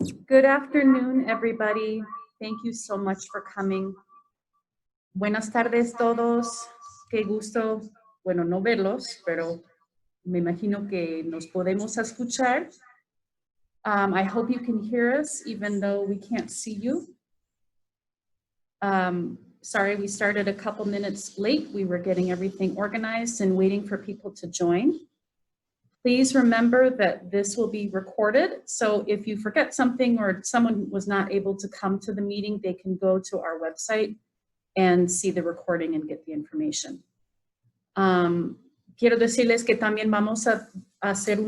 Good afternoon, everybody. Thank you so much for coming. Buenas tardes todos. Qué gusto, bueno, no verlos, pero me imagino que nos podemos escuchar. I hope you can hear us, even though we can't see you. Sorry, we started a couple minutes late. We were getting everything organized and waiting for people to join. Please remember that this will be recorded. So if you forget something or someone was not able to come to the meeting, they can go to our website and see the recording and get the information. Quiero decirles que también vamos a hacer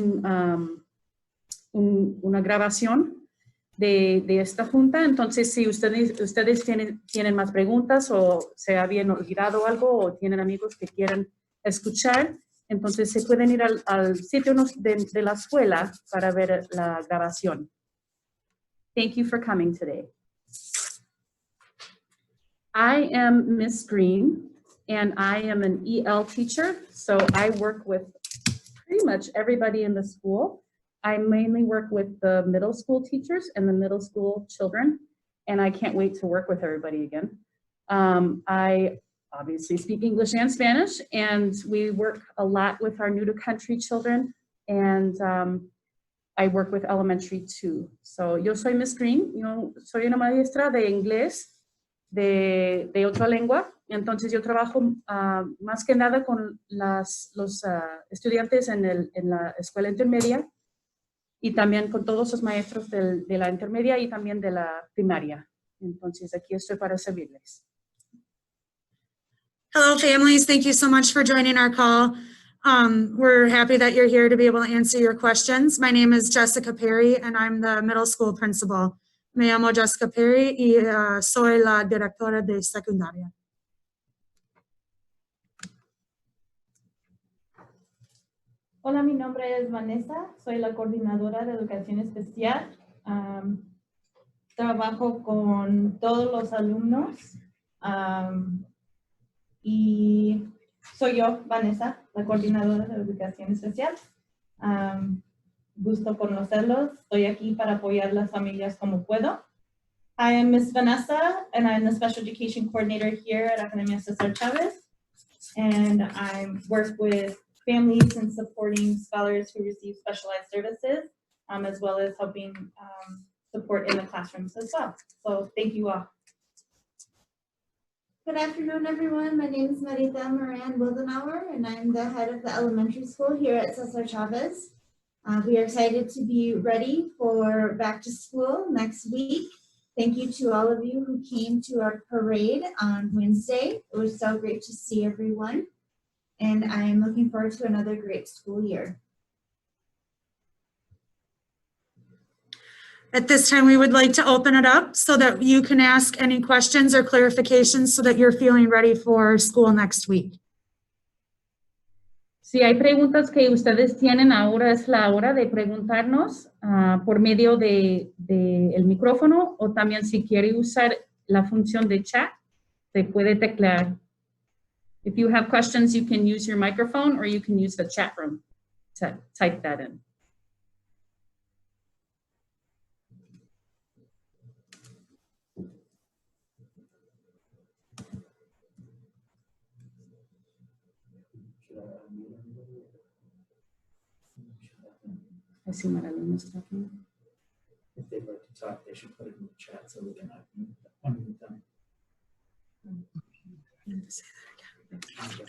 una grabación de esta junta. Entonces, si ustedes tienen más preguntas o se habían olvidado algo o tienen amigos que quieran escuchar, entonces se pueden ir al sitio de la escuela para ver la grabación. Thank you for coming today. I am Miss Green, and I am an EL teacher, so I work with pretty much everybody in the school. I mainly work with the middle school teachers and the middle school children, and I can't wait to work with everybody again. I obviously speak English and Spanish, and we work a lot with our new to country children, and I work with elementary too. So yo soy Miss Green, yo soy una maestra de inglés de otra lengua, entonces yo trabajo más que nada con los estudiantes en la escuela intermedia y también con todos los maestros de la intermedia y también de la primaria. Entonces aquí estoy para servirles. Hello, families. Thank you so much for joining our call. We're happy that you're here to be able to answer your questions. My name is Jessica Perry, and I'm the middle school principal. Me llamo Jessica Perry y soy la directora de secundaria. Hola, mi nombre es Vanessa. Soy la coordinadora de educación especial. Trabajo con todos los alumnos. Y soy yo, Vanessa, la coordinadora de educación especial. Gusto conocerlos. Estoy aquí para apoyar las familias como puedo. I am Miss Vanessa, and I'm the special education coordinator here at Academia Cesar Chavez. And I work with families and supporting scholars who receive specialized services, as well as helping support in the classrooms as well. So thank you all. Good afternoon, everyone. My name is Marita Moran Wildenauer, and I'm the head of the elementary school here at Cesar Chavez. We are excited to be ready for back to school next week. Thank you to all of you who came to our parade on Wednesday. It was so great to see everyone, and I am looking forward to another great school year. At this time, we would like to open it up so that you can ask any questions or clarifications so that you're feeling ready for school next week. Si hay preguntas que ustedes tienen, ahora es la hora de preguntarnos por medio de el micrófono, o también si quiere usar la función de chat, se puede teclear. If you have questions, you can use your microphone or you can use the chat room to type that in. I see Maralena's talking. If they'd like to talk, they should put it in the chat so we can unmute them. Say that again.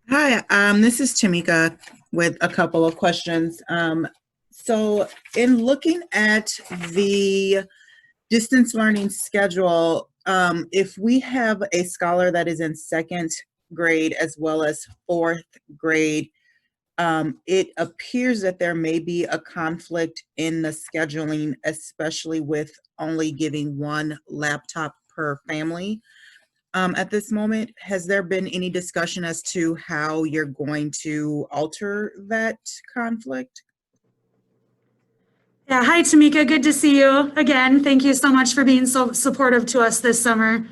Hi, this is Tamika with a couple of questions. So in looking at the distance learning schedule, if we have a scholar that is in second grade as well as fourth grade, it appears that there may be a conflict in the scheduling, especially with only giving one laptop per family. At this moment, has there been any discussion as to how you're going to alter that conflict? Yeah, hi Tamika, good to see you again. Thank you so much for being so supportive to us this summer.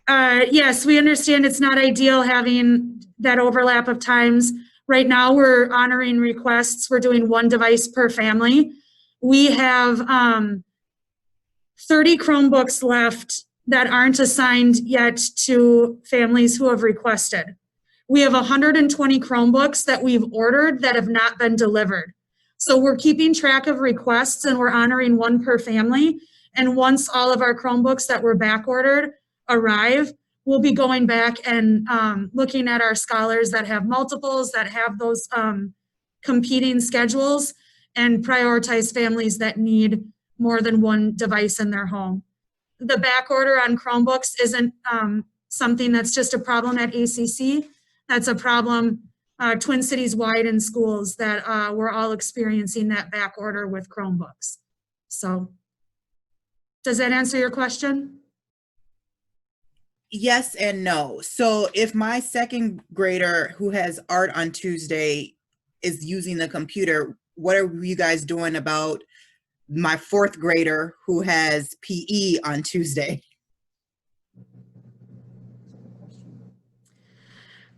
Yes, we understand it's not ideal having that overlap of times. Right now, we're honoring requests. We're doing 1 device per family. We have 30 Chromebooks left that aren't assigned yet to families who have requested. We have 120 Chromebooks that we've ordered that have not been delivered. So we're keeping track of requests and we're honoring 1 per family. And once all of our Chromebooks that were back ordered arrive, we'll be going back and looking at our scholars that have multiples, that have those competing schedules, and prioritize families that need more than 1 device in their home. The back order on Chromebooks isn't something that's just a problem at ACC. That's a problem Twin Cities wide in schools that we're all experiencing that back order with Chromebooks. So does that answer your question? Yes and no. So if my 2nd grader who has art on Tuesday is using the computer, what are you guys doing about my 4th grader who has PE on Tuesday?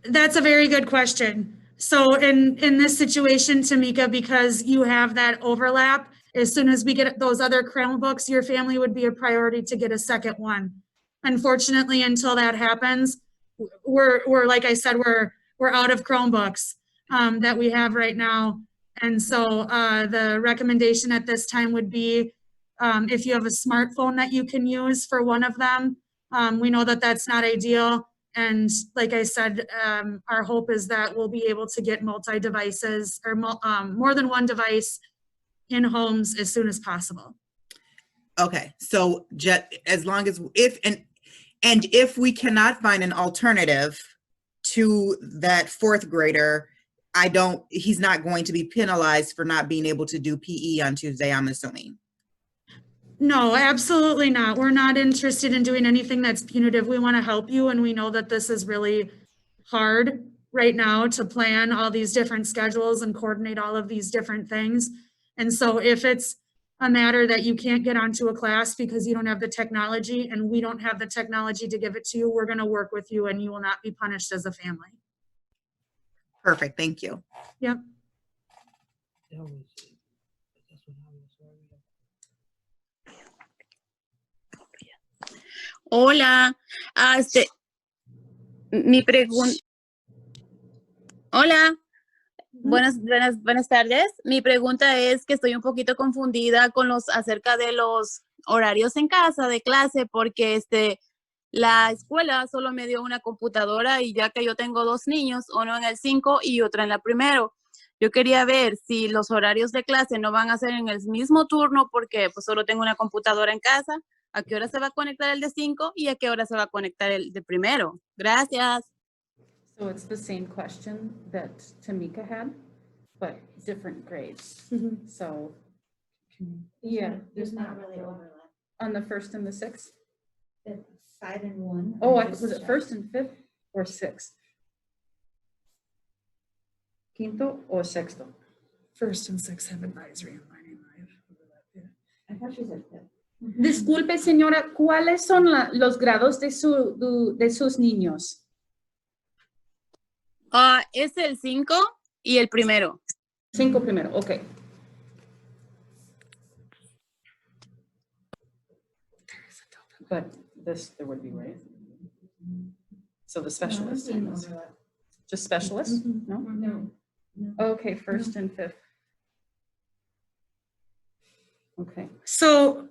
That's a very good question. So in this situation, Tamika, because you have that overlap, as soon as we get those other Chromebooks, your family would be a priority to get a 2nd one. Unfortunately, until that happens, we're like I said, we're out of Chromebooks that we have right now. And so the recommendation at this time would be if you have a smartphone that you can use for one of them. We know that that's not ideal. And like I said, our hope is that we'll be able to get multi-devices or more than 1 device in homes as soon as possible. Okay, so as long as if we cannot find an alternative to that 4th grader, he's not going to be penalized for not being able to do PE on Tuesday, I'm assuming. No, absolutely not. We're not interested in doing anything that's punitive. We want to help you, and we know that this is really hard right now to plan all these different schedules and coordinate all of these different things. And so if it's a matter that you can't get onto a class because you don't have the technology and we don't have the technology to give it to you, we're going to work with you and you will not be punished as a family. Perfect, thank you. Yep. Hola, mi pregunta. Hola, buenas tardes. Mi pregunta es que estoy un poquito confundida con acerca de los horarios en casa de clase, porque la escuela solo me dio una computadora y ya que yo tengo 2 niños, uno en el 5 y otro en la primero. Yo quería ver si los horarios de clase no van a ser en el mismo turno porque pues solo tengo una computadora en casa. ¿A qué hora se va a conectar el de 5 y a qué hora se va a conectar el de primero? Gracias. So it's the same question that Tamika had, but different grades. So, yeah, There's not really overlap. on the 1st and the 6th. The 5 and 1. Oh, are was just it 1st and 5th or 6th? Quinto or sexto? 1st and 6th have advisory and learning live. I thought she said 5th. Disculpe, señora, ¿cuáles son los grados de sus niños? Es el 5 y el primero. 5 primero, ok. But there would be, right? So the specialist. No, overlap. Just specialists? No? No. Okay, 1st and 5th. Okay. So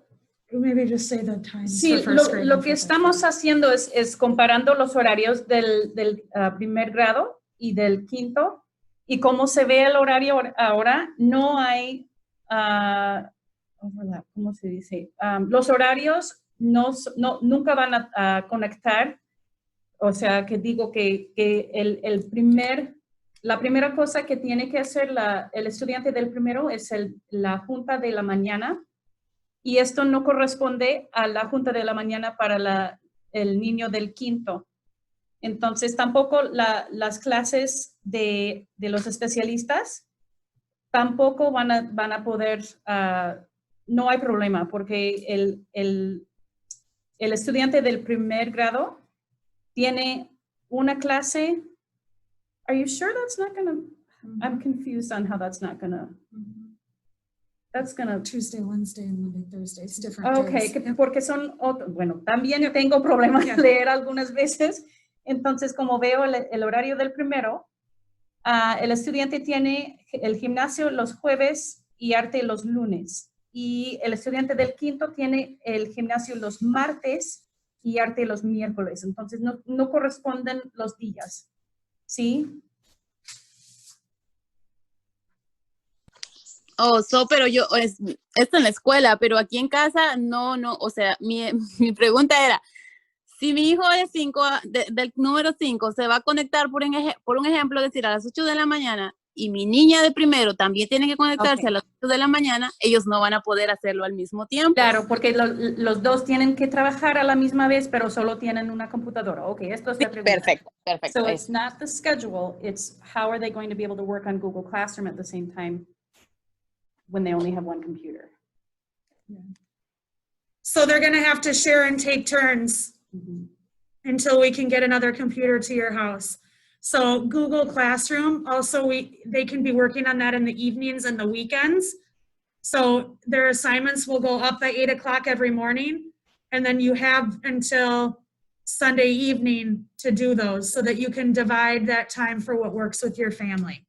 maybe just say the times Sí, for first grade. lo and que for fifth estamos haciendo es comparando los horarios del primer grado y del quinto, y como se ve el horario ahora, no hay overlap, ¿cómo se dice? Los horarios nunca van a conectar, o sea, que digo que la primera cosa que tiene que hacer el estudiante del primero es la junta de la mañana, y esto no corresponde a la junta de la mañana para el niño del quinto. Entonces, tampoco las clases de los especialistas tampoco van a poder, no hay problema, porque el estudiante del primer grado tiene una clase. Are you sure that's not gonna, I'm confused on how that's not gonna, that's gonna. Tuesday, Wednesday, and Monday, Thursday, it's different Okay, days. porque son, bueno, también yo tengo problemas de leer algunas veces. Entonces, como veo el horario del primero, el estudiante tiene el gimnasio los jueves y arte los lunes. Y el estudiante del quinto tiene el gimnasio los martes y arte los miércoles. Entonces, no corresponden los días. ¿Sí? Oh, pero esto en la escuela, pero aquí en casa no, o sea, mi pregunta era, si mi hijo de del número 5 se va a conectar por un ejemplo, decir a las 8 de la mañana, y mi niña de primero también tiene que conectarse a las 8 de la mañana, ellos no van a poder hacerlo al mismo tiempo. Claro, porque los dos tienen que trabajar a la misma vez, pero solo tienen una computadora. Ok, esto es la pregunta. Perfecto. So it's not the schedule, it's how are they going to be able to work on Google Classroom at the same time when they only have one computer. So they're gonna have to share and take turns until we can get another computer to your house. So Google Classroom, also they can be working on that in the evenings and the weekends. So their assignments will go up at 8 o'clock every morning, and then you have until Sunday evening to do those so that you can divide that time for what works with your family.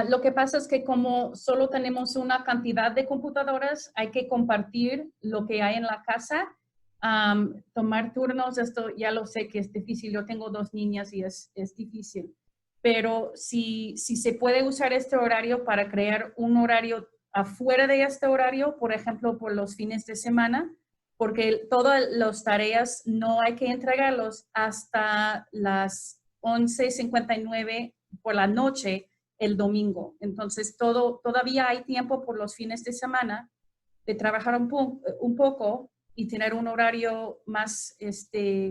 Lo que pasa es que como solo tenemos una cantidad de computadoras, hay que compartir lo que hay en la casa. Tomar turnos, esto ya lo sé que es difícil. Yo tengo 2 niñas y es difícil. Pero si se puede usar este horario para crear un horario afuera de este horario, por ejemplo, por los fines de semana, porque todas las tareas no hay que entregarlos hasta las 11:59 por la noche el domingo. Entonces, todavía hay tiempo por los fines de semana de trabajar un poco y tener un horario más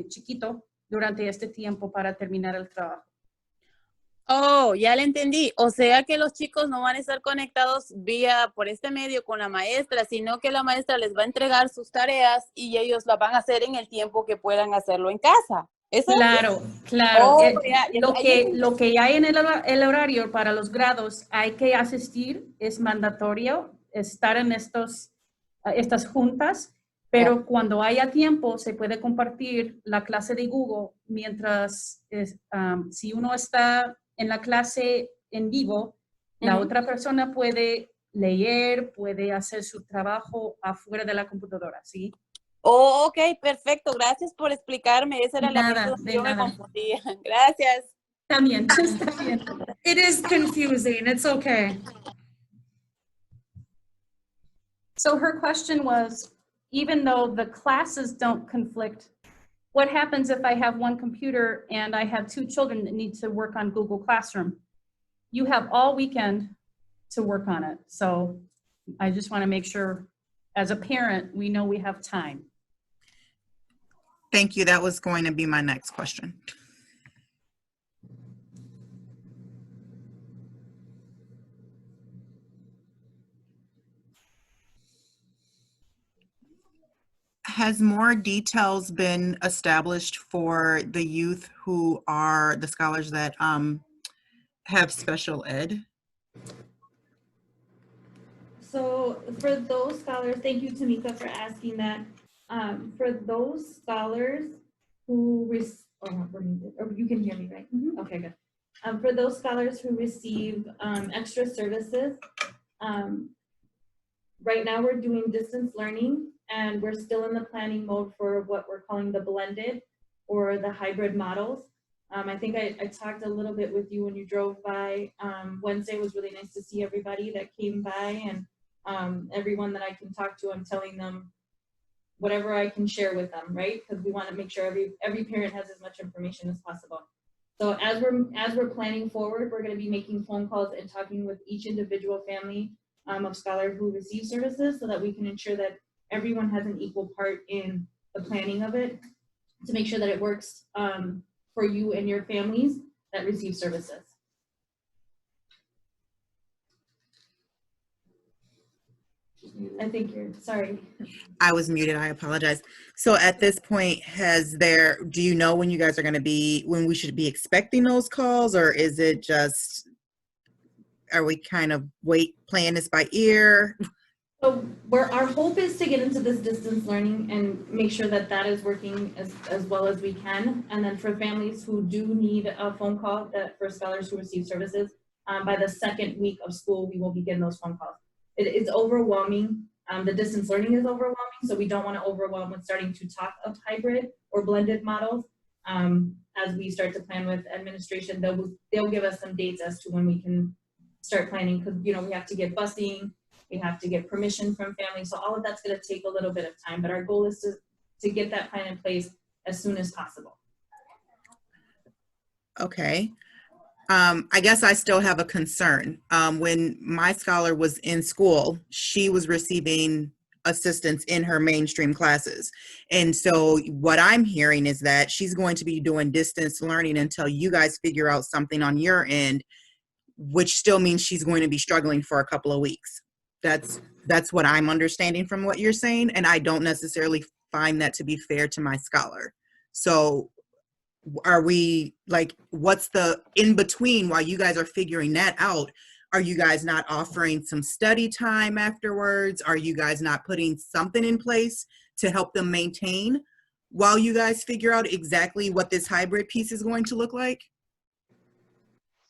chiquito durante este tiempo para terminar el trabajo. Oh, ya le entendí. O sea que los chicos no van a estar conectados por este medio con la maestra, sino que la maestra les va a entregar sus tareas y ellos las van a hacer en el tiempo que puedan hacerlo en casa. ¿Eso? Claro. Oh, Lo que hay en el horario para los grados hay que asistir, es mandatorio estar en estas juntas, pero cuando haya tiempo se puede compartir la clase de Google mientras, si uno está en la clase en vivo, la otra persona puede leer, puede hacer su trabajo afuera de la computadora, ¿sí? Oh, ok, perfecto. Gracias por explicarme. Esa era la parte donde yo me confundía. Gracias. También, está bien. It is confusing, it's okay. So her question was, even though the classes don't conflict, what happens if I have one computer and I have 2 children that need to work on Google Classroom? You have all weekend to work on it. So I just want to make sure, as a parent, we know we have time. Thank you. That was going to be my next question. Has more details been established for the youth who are the scholars that have special ed? So for those scholars, thank you, Tamika, for asking that. For those scholars who you can hear me, right? Okay, good. For those scholars who receive extra services, right now we're doing distance learning, and we're still in the planning mode for what we're calling the blended or the hybrid models. I think I talked a little bit with you when you drove by. Wednesday was really nice to see everybody that came by, and everyone that I can talk to, I'm telling them whatever I can share with them, right? Because we want to make sure every parent has as much information as possible. So as we're planning forward, we're going to be making phone calls and talking with each individual family of scholars who receive services, so that we can ensure that everyone has an equal part in the planning of it, to make sure that it works for you and your families that receive services. muted. I think you're, sorry. I was muted, I apologize. So at this point, do you know when you guys are going to be, when we should be expecting those calls, or is it just, are we kind of playing this by ear? So our hope is to get into this distance learning and make sure that that is working as well as we can. And then for families who do need a phone call, that for scholars who receive services, by the second week of school, we will begin those phone calls. It is overwhelming. The distance learning is overwhelming, so we don't want to overwhelm with starting to talk of hybrid or blended models. As we start to plan with administration, they'll give us some dates as to when we can start planning, because we have to get busing, we have to get permission from families, so all of that's going to take a little bit of time. But our goal is to get that plan in place as soon as possible. Okay. I guess I still have a concern. When my scholar was in school, she was receiving assistance in her mainstream classes. And so what I'm hearing is that she's going to be doing distance learning until you guys figure out something on your end, which still means she's going to be struggling for a couple of weeks. That's what I'm understanding from what you're saying. And I don't necessarily find that to be fair to my scholar. So are we like, what's the in between while you guys are figuring that out? Are you guys not offering some study time afterwards? Are you guys not putting something in place to help them maintain while you guys figure out exactly what this hybrid piece is going to look like?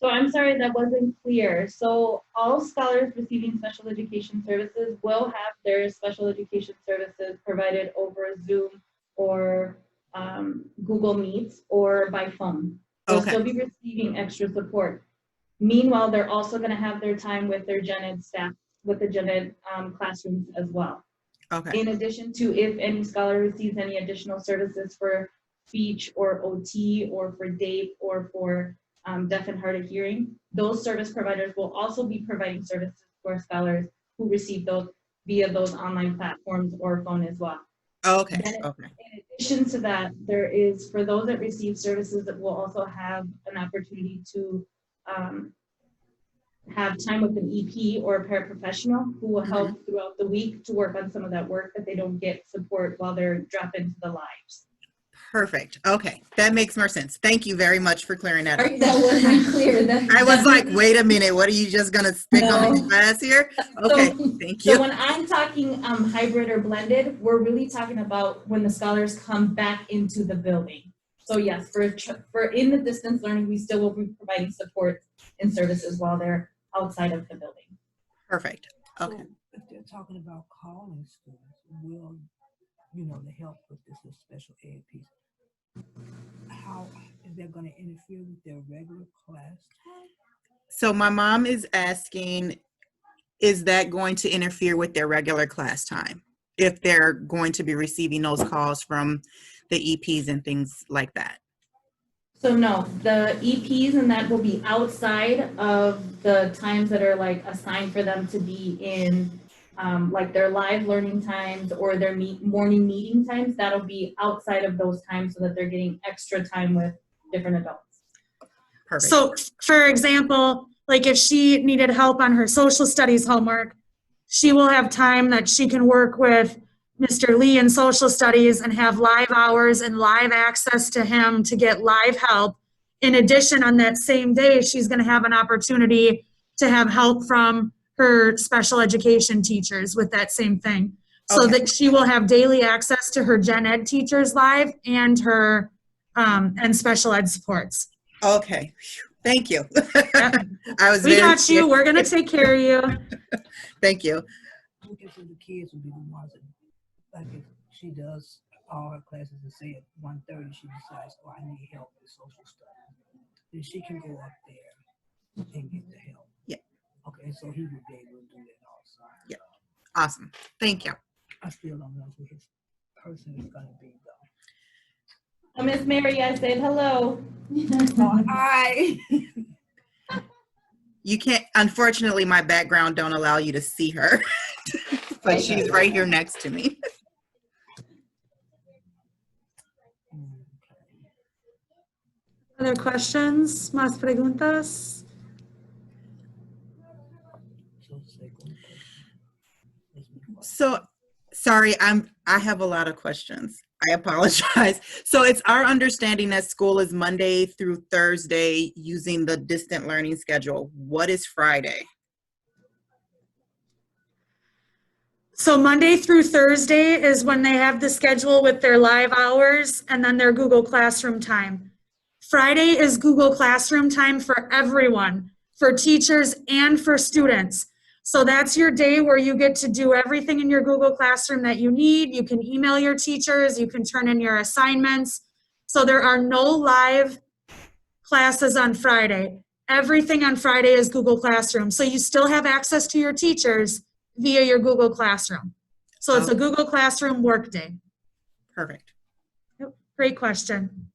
So I'm sorry, that wasn't clear. So all scholars receiving special education services will have their special education services provided over Zoom or Google Meets or by phone. They'll Okay. still be receiving extra support. Meanwhile, they're also going to have their time with their gen ed staff, with the gen ed classrooms as well. Okay. In addition to, if any scholar receives any additional services for speech or OT or for DAPE or for deaf and hard of hearing, those service providers will also be providing services for scholars who receive those via those online platforms or phone as well. Okay. Okay. In addition to that, there is, for those that receive services, that will also have an opportunity to have time with an EP or a paraprofessional who will help throughout the week to work on some of that work that they don't get support while they're dropped into the lives. Perfect. Okay. That makes more sense. Thank you very much for clearing that up. That wasn't clear. I was like, wait a minute, what are you just gonna stick on the class here? Okay, thank you. So when I'm talking hybrid or blended, we're really talking about when the scholars come back into the building. So yes, for in the distance learning, we still will be providing support and services while they're outside of the building. Perfect. Okay. So if they're talking about calling students, will, the help with this special ed piece, how is that going to interfere with their regular class time? So my mom is asking, is that going to interfere with their regular class time if they're going to be receiving those calls from the EPs and things like that? So no, the EPs and that will be outside of the times that are like assigned for them to be in, like their live learning times or their morning meeting times. That'll be outside of those times so that they're getting extra time with different adults. Perfect. So for example, like if she needed help on her social studies homework, she will have time that she can work with Mr. Lee in social studies and have live hours and live access to him to get live help. In addition, on that same day, she's going to have an opportunity to have help from her special education teachers with that same thing. So that she will have daily access to her gen ed teachers live and her and special ed supports. Okay. Thank you. We got you. We're going to take care of you. Thank you. I guess the kids will be the ones that, like if she does all her classes and say at 1:30 she decides, oh, I need help with social studies, then she can go up there and get the help. Yeah. Okay, so he would be able to do that also. Yeah. Awesome. Thank you. I still don't know who his person is going to be though. Miss Mary, I said hello. Hi. You can't, unfortunately, my background don't allow you to see her, but she's right here next to me. Other questions? Más preguntas? So, sorry, I have a lot of questions. I apologize. So it's our understanding that school is Monday through Thursday using the distant learning schedule. What is Friday? So Monday through Thursday is when they have the schedule with their live hours and then their Google Classroom time. Friday is Google Classroom time for everyone, for teachers and for students. So that's your day where you get to do everything in your Google Classroom that you need. You can email your teachers, you can turn in your assignments. So there are no live classes on Friday. Everything on Friday is Google Classroom. So you still have access to your teachers via your Google Classroom. So it's a Google Classroom workday. Perfect. Yep, great question.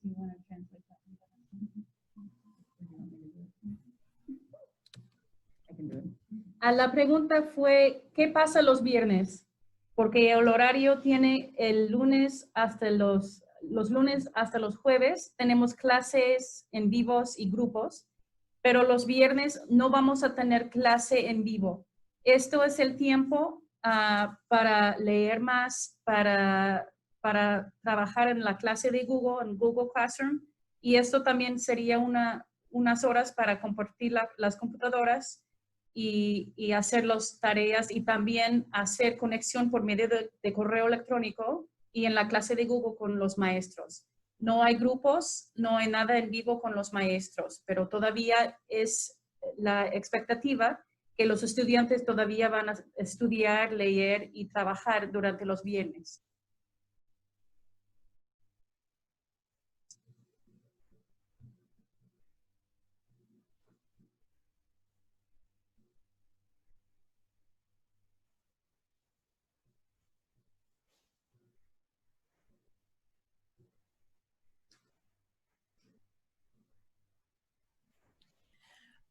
La pregunta fue, ¿qué pasa los viernes? Porque el horario tiene el lunes hasta los lunes hasta los jueves. Tenemos clases en vivos y grupos, pero los viernes no vamos a tener clase en vivo. Esto es el tiempo para leer más, para trabajar en la clase de Google, en Google Classroom. Y esto también sería unas horas para compartir las computadoras y hacer las tareas y también hacer conexión por medio de correo electrónico y en la clase de Google con los maestros. No hay grupos, no hay nada en vivo con los maestros, pero todavía es la expectativa que los estudiantes todavía van a estudiar, leer y trabajar durante los viernes.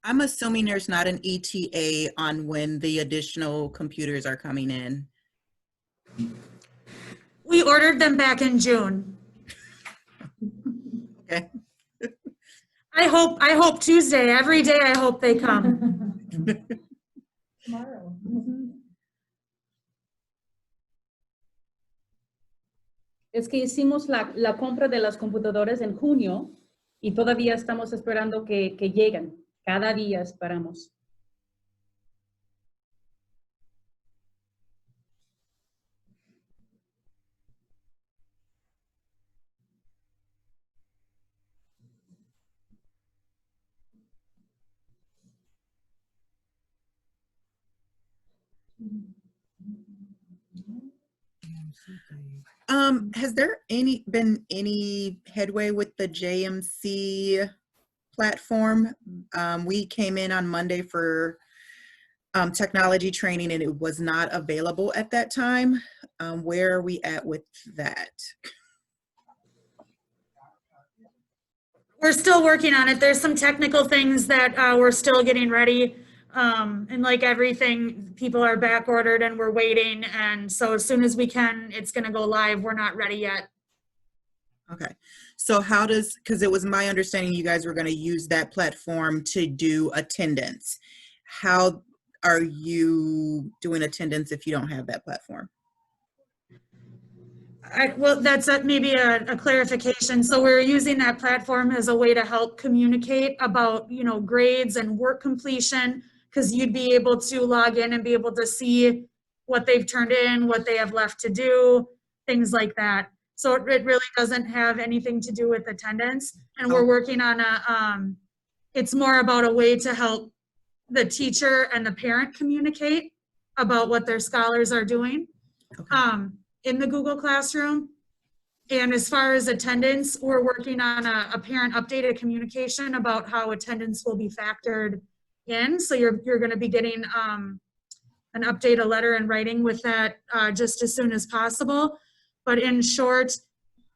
I'm assuming there's not an ETA on when the additional computers are coming in. We ordered them back in June. Okay. I hope Tuesday, every day I hope they come. Tomorrow. Es que hicimos la compra de las computadoras en junio y todavía estamos esperando que lleguen. Cada día esperamos. Has there been any headway with the JMC platform? We came in on Monday for technology training and it was not available at that time. Where are we at with that? We're still working on it. There's some technical things that we're still getting ready. And like everything, people are back ordered and we're waiting. And so as soon as we can, it's going to go live. We're not ready yet. Okay. So how does, because it was my understanding you guys were going to use that platform to do attendance. How are you doing attendance if you don't have that platform? Well, that's maybe a clarification. So we're using that platform as a way to help communicate about, you know, grades and work completion, because you'd be able to log in and be able to see what they've turned in, what they have left to do, things like that. So it really doesn't have anything to do with attendance. And we're working on it's more about a way to help the teacher and the parent communicate about what their scholars are doing. Okay. In the Google Classroom. And as far as attendance, we're working on a parent updated communication about how attendance will be factored in. So you're going to be getting an update, a letter in writing with that just as soon as possible. But in short,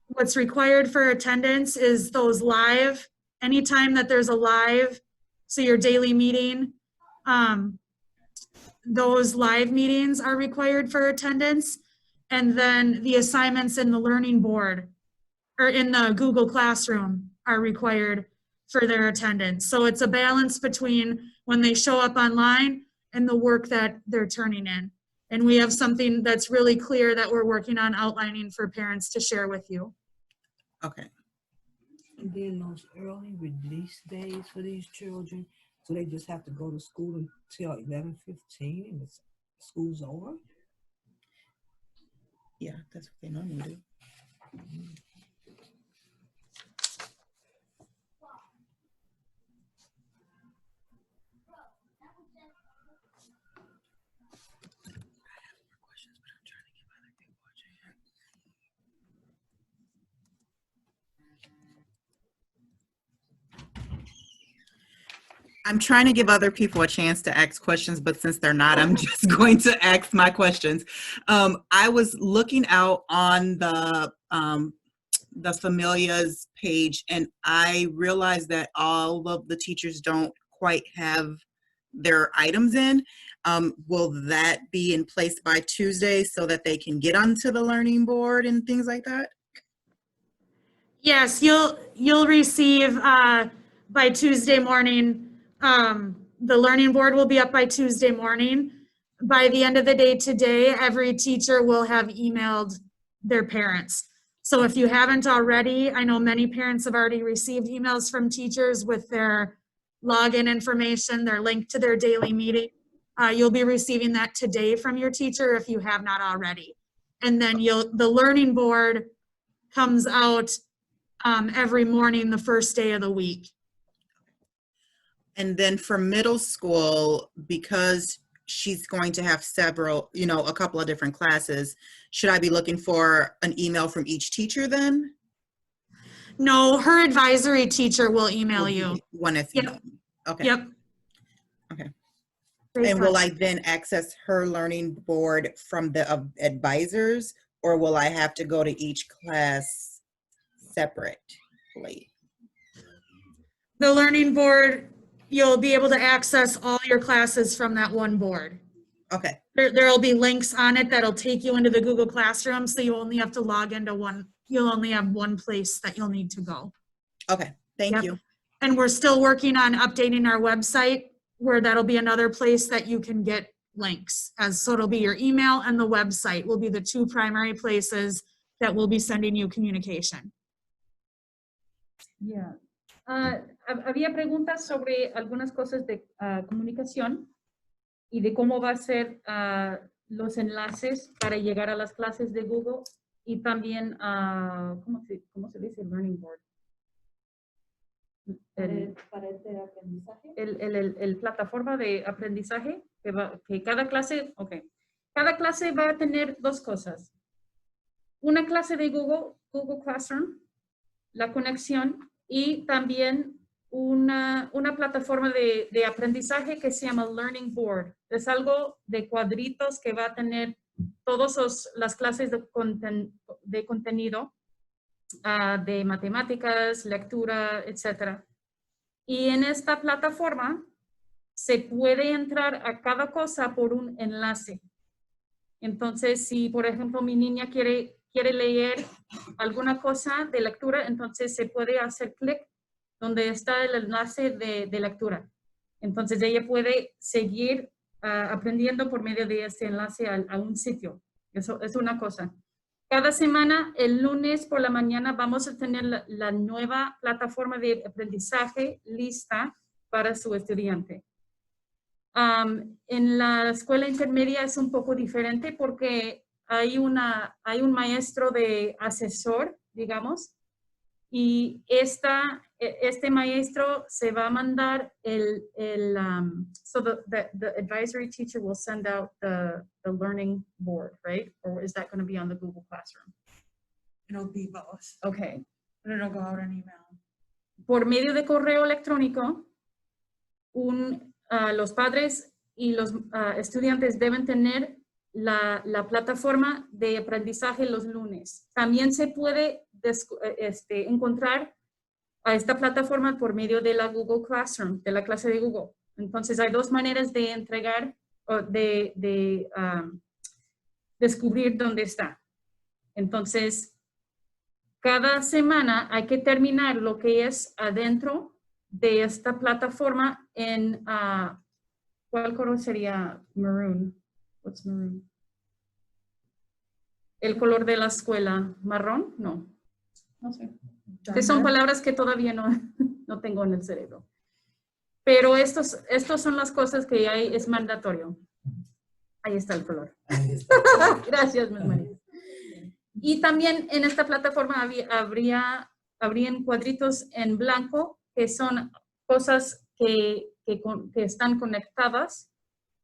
what's required for attendance is those live, anytime that there's a live, so your daily meeting, those live meetings are required for attendance. And then the assignments in the learning board or in the Google Classroom are required for their attendance. So it's a balance between when they show up online and the work that they're turning in. And we have something that's really clear that we're working on outlining for parents to share with you. Okay. And then those early release days for these children, so they just have to go to school until 11:15 and the school's over? Yeah, that's what they normally do. I'm trying to give other people a chance to ask questions, but since they're not, I'm just going to ask my questions. I was looking out on the Familias page, and I realized that all of the teachers don't quite have their items in. Will that be in place by Tuesday so that they can get onto the learning board and things like that? Yes, you'll receive by Tuesday morning. The learning board will be up by Tuesday morning. By the end of the day today, every teacher will have emailed their parents. So if you haven't already, I know many parents have already received emails from teachers with their login information, their link to their daily meeting. You'll be receiving that today from your teacher if you have not already. And then the learning board comes out every morning, the first day of the week. And then for middle school, because she's going to have several, a couple of different classes, should I be looking for an email from each teacher then? No, her advisory teacher will email you. One is Yep. Okay. Yep. Okay. Great And will I question. then access her learning board from the advisors, or will I have to go to each class separately? The learning board, you'll be able to access all your classes from that one board. Okay. There'll be links on it that'll take you into the Google Classroom, so you only have to log into one. You'll only have one place that you'll need to go. Okay. Thank Yep. you. And we're still working on updating our website, where that'll be another place that you can get links. So it'll be your email and the website will be the two primary places that will be sending you communication. Yeah. Había preguntas sobre algunas cosas de comunicación y de cómo va a ser los enlaces para llegar a las clases de Google y también, ¿cómo se dice? Learning board. Para este aprendizaje. El plataforma de aprendizaje que cada clase, cada clase va a tener dos cosas. Una clase de Google Classroom, la conexión, y también una plataforma de aprendizaje que se llama Learning Board. Es algo de cuadritos que va a tener todas las clases de contenido, de matemáticas, lectura, etc. Y en esta plataforma se puede entrar a cada cosa por un enlace. Entonces, si por ejemplo mi niña quiere leer alguna cosa de lectura, entonces se puede hacer clic donde está el enlace de lectura. Entonces ella puede seguir aprendiendo por medio de este enlace a un sitio. Eso es una cosa. Cada semana, el lunes por la mañana, vamos a tener la nueva plataforma de aprendizaje lista para su estudiante. En la escuela intermedia es un poco diferente porque hay un maestro de asesor, digamos, y este maestro se va a mandar so the advisory teacher will send out the learning board, right? Or is that going to be on the Google Classroom? It'll be both. Okay. But it'll go out an email. Por medio de correo electrónico, los padres y los estudiantes deben tener la plataforma de aprendizaje los lunes. También se puede encontrar a esta plataforma por medio de la Google Classroom, de la clase de Google. Entonces hay dos maneras de entregar o de descubrir dónde está. Entonces, cada semana hay que terminar lo que es adentro de esta plataforma en, ¿cuál color sería maroon? What's maroon? El color de la escuela, marrón, no sé. Que son palabras que todavía no tengo en el cerebro. Pero estos son las cosas que hay, es mandatorio. Ahí está el color. Ahí está. Gracias, mis manitas. Y también en esta plataforma habrían cuadritos en blanco que son cosas que están conectadas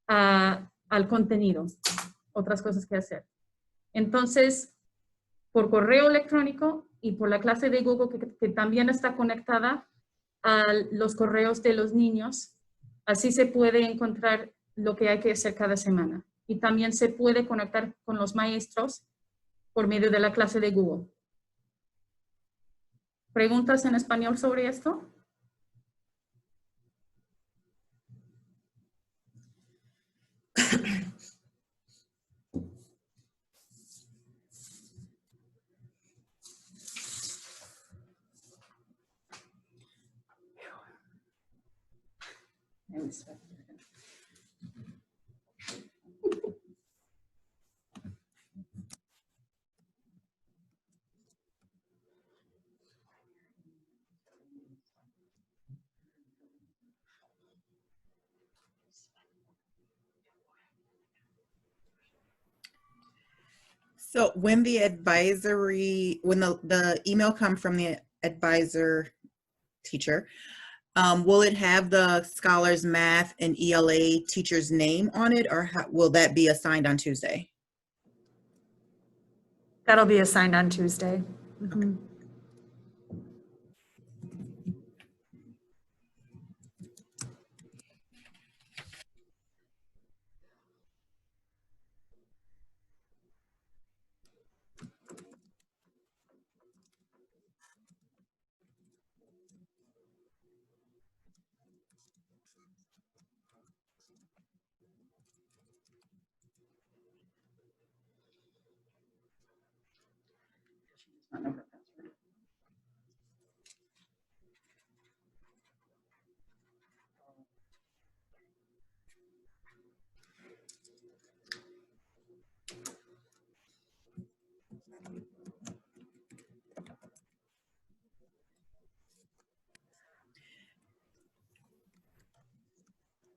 al contenido, otras cosas que hacer. Entonces, por correo electrónico y por la clase de Google que también está conectada a los correos de los niños, así se puede encontrar lo que hay que hacer cada semana. Y también se puede conectar con los maestros por medio de la clase de Google. ¿Preguntas en español sobre esto? So when the advisory, when the email come from the advisor teacher, will it have the scholars math and ELA teacher's name on it, or will that be assigned on Tuesday? That'll be assigned on Tuesday. Mhm.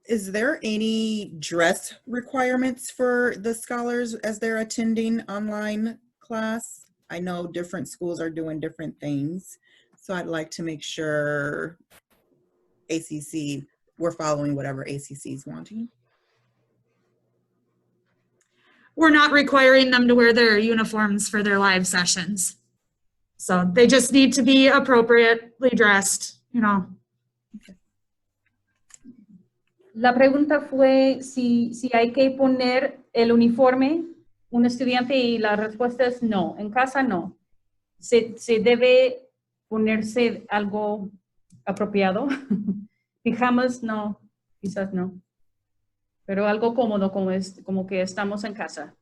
Is there any dress requirements for the scholars as they're attending online class? I know different schools are doing different things, so I'd like to make sure ACC, we're following whatever ACC is wanting. We're not requiring them to wear their uniforms for their live sessions. So they just need to be appropriately dressed, you know. La pregunta fue si hay que poner el uniforme un estudiante y la respuesta es no. En casa no. Se debe ponerse algo apropiado. Pijamas no, quizás no. Pero algo cómodo como que estamos en casa.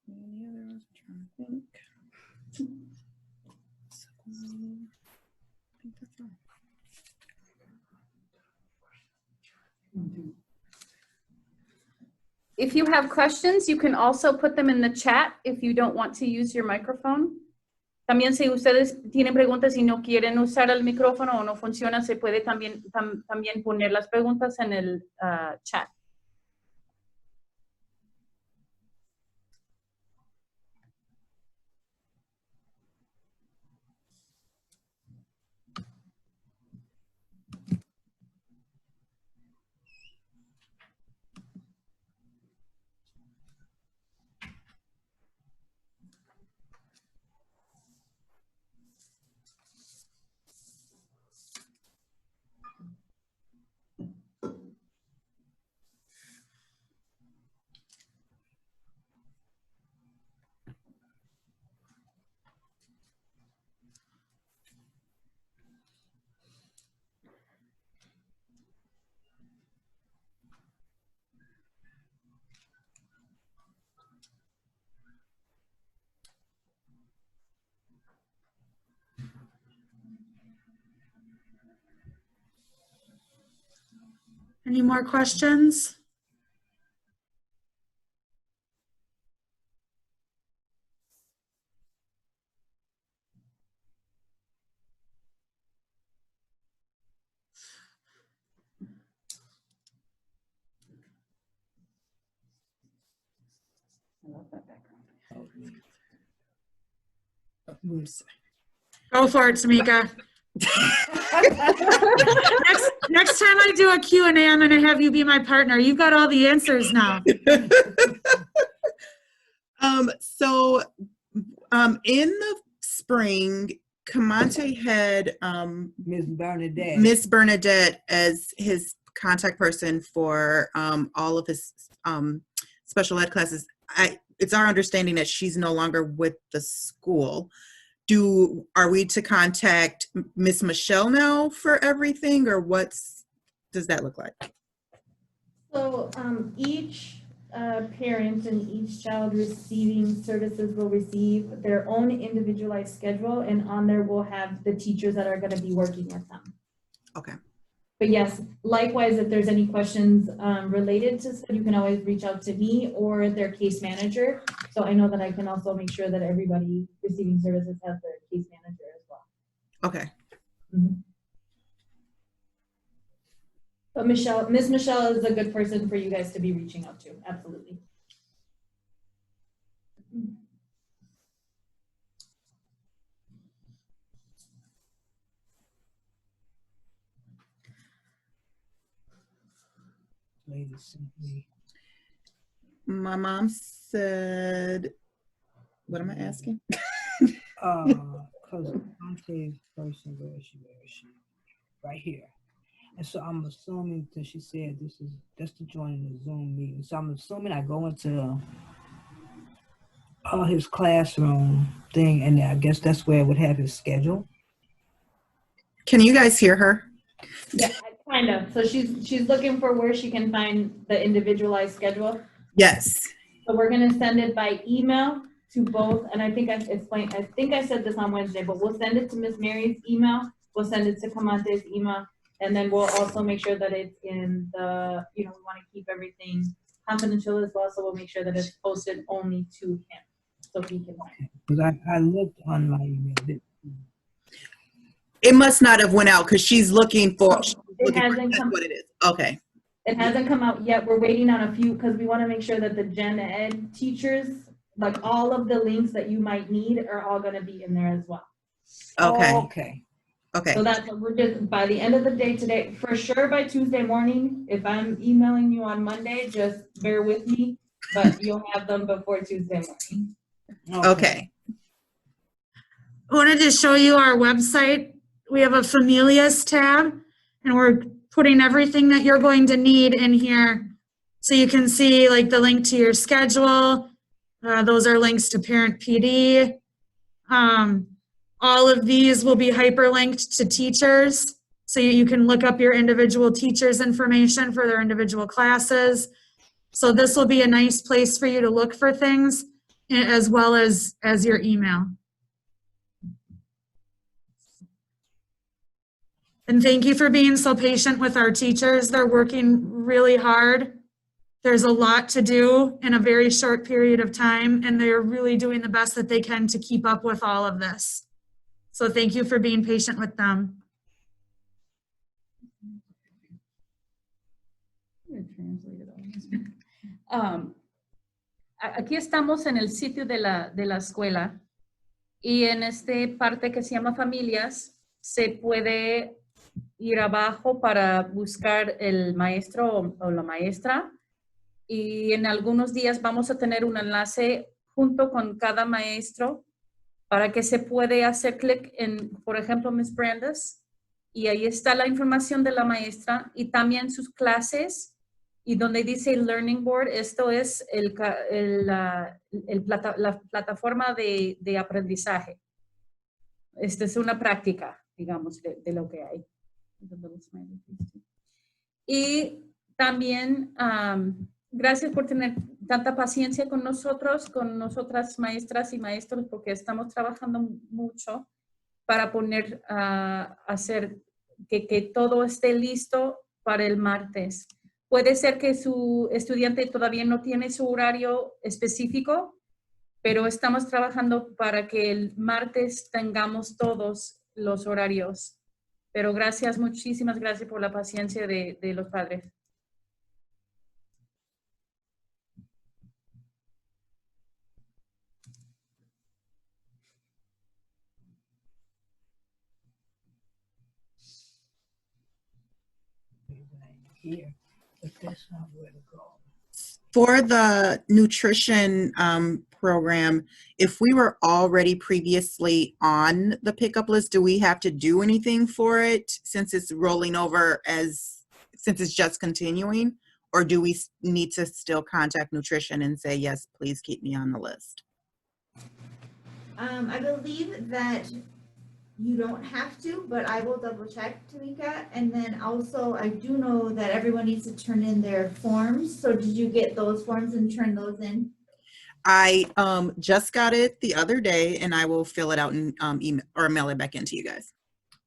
Any others? I'm trying to think. I think that's all. If you have questions, you can also put them in the chat if you don't want to use your microphone. También si ustedes tienen preguntas y no quieren usar el micrófono o no funciona, se puede también poner las preguntas en el chat. Any more questions? I love that background. Go for it, Tamika. Next time I do a Q&A, I'm going to have you be my partner. You've got all the answers now. In the spring, Kamante had Miss Miss Bernadette as his contact person for all of his special ed classes. It's our understanding that she's no longer with the school. Are we to contact Miss Michelle now for everything, or does that look like? So each parent and each child receiving services will receive their own individualized schedule, and on there we'll have the teachers that are going to be working with them. Okay. But yes, likewise, if there's any questions related to stuff, you can always reach out to me or their case manager. So I know that I can also make sure that everybody receiving services has their case manager as well. Okay. Mm-hmm. But Miss Michelle is a good person for you guys to be reaching out to. Absolutely. lady sent me. My mom said, what am I asking? Because Auntie's person, where is she? Right here. And so I'm assuming that she said that's to join in the Zoom meeting. So I'm assuming I go into his classroom thing, and I guess that's where it would have his schedule. Can you guys hear her? Yeah, kind of. So she's looking for where she can find the individualized schedule. Yes. So we're gonna send it by email to both, and I think I said this on Wednesday, but we'll send it to Miss Mary's email, we'll send it to Kamante's email, and then we'll also make sure that it's in the, we wanna keep everything confidential as well, so we'll make sure that it's posted only to him, so he can find it. Because I looked on my email. It must not have went out because she's looking for. It hasn't come. What it is. Okay. It hasn't come out yet. We're waiting on a few because we want to make sure that the gen ed teachers, like all of the links that you might need, are all going to be in there as well. Okay. Okay. Okay. So that's what we're just by the end of the day today, for sure by Tuesday morning. If I'm emailing you on Monday, just bear with me, but you'll have them before Tuesday morning. Okay. I wanted to show you our website. We have a Familias tab, and we're putting everything that you're going to need in here. So you can see like the link to your schedule. Those are links to Parent PD. All of these will be hyperlinked to teachers. So you can look up your individual teachers' information for their individual classes. So this will be a nice place for you to look for things, as well as your email. And thank you for being so patient with our teachers. They're working really hard. There's a lot to do in a very short period of time, and they're really doing the best that they can to keep up with all of this. So thank you for being patient with them. Aquí estamos en el sitio de la escuela y en esta parte que se llama familias se puede ir abajo para buscar el maestro o la maestra, y en algunos días vamos a tener un enlace junto con cada maestro para que se puede hacer clic en, por ejemplo, Miss Brandes, y ahí está la información de la maestra y también sus clases, y donde dice Learning Board, esto es la plataforma de aprendizaje. Esta es una práctica, digamos, de lo que hay. Y también, gracias por tener tanta paciencia con nosotros, con nosotras maestras y maestros, porque estamos trabajando mucho para hacer que todo esté listo para el martes. puede ser que su estudiante todavía no tiene su horario específico, pero estamos trabajando para que el martes tengamos todos los horarios. Pero gracias, muchísimas gracias por la paciencia de los padres. Here, but that's not where to go. For the nutrition program, if we were already previously on the pickup list, do we have to do anything for it since it's rolling over since it's just continuing? Or do we need to still contact nutrition and say, yes, please keep me on the list? I believe that you don't have to, but I will double check, Tamika. And then also, I do know that everyone needs to turn in their forms. So did you get those forms and turn those in? I just got it the other day, and I will fill it out and email or mail it back into you guys.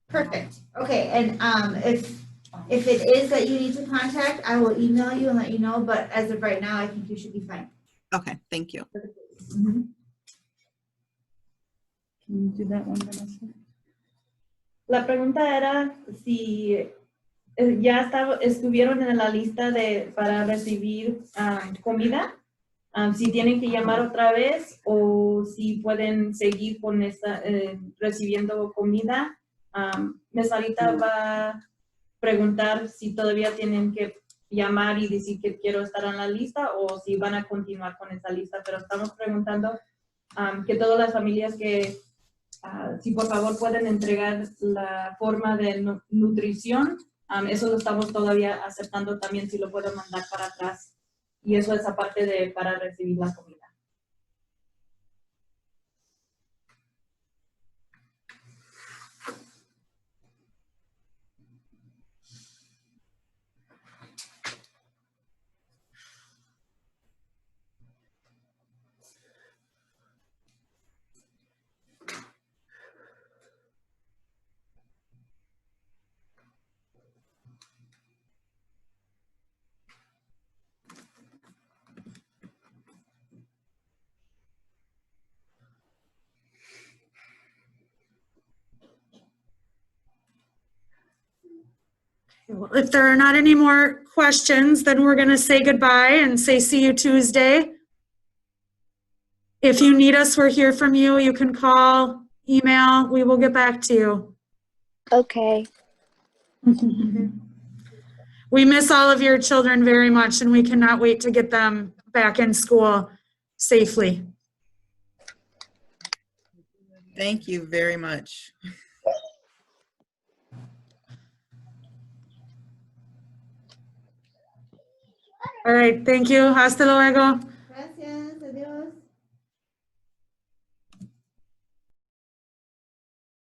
Perfect. Okay, and if it is that you need to contact, I will email you and let you know, but as of right now, I think you should be fine. Okay, thank you. Mhm. Can you do that one, Vanessa? La pregunta era si ya estuvieron en la lista para recibir comida, si tienen que llamar otra vez o si pueden seguir con recibiendo comida. Miss Sarita va a preguntar si todavía tienen que llamar y decir que quiero estar en la lista o si van a continuar con esa lista, pero estamos preguntando que todas las familias que si por favor pueden entregar la forma de nutrición, eso lo estamos todavía aceptando también si lo pueden mandar para atrás. Y eso es aparte para recibir la comida. If there are not any more questions, then we're going to say goodbye and say see you Tuesday. If you need us, we're here from you. You can call, email, we will get back to you. Okay. We miss all of your children very much, and we cannot wait to get them back in school safely. Thank you very much. All right, thank you. Hasta luego.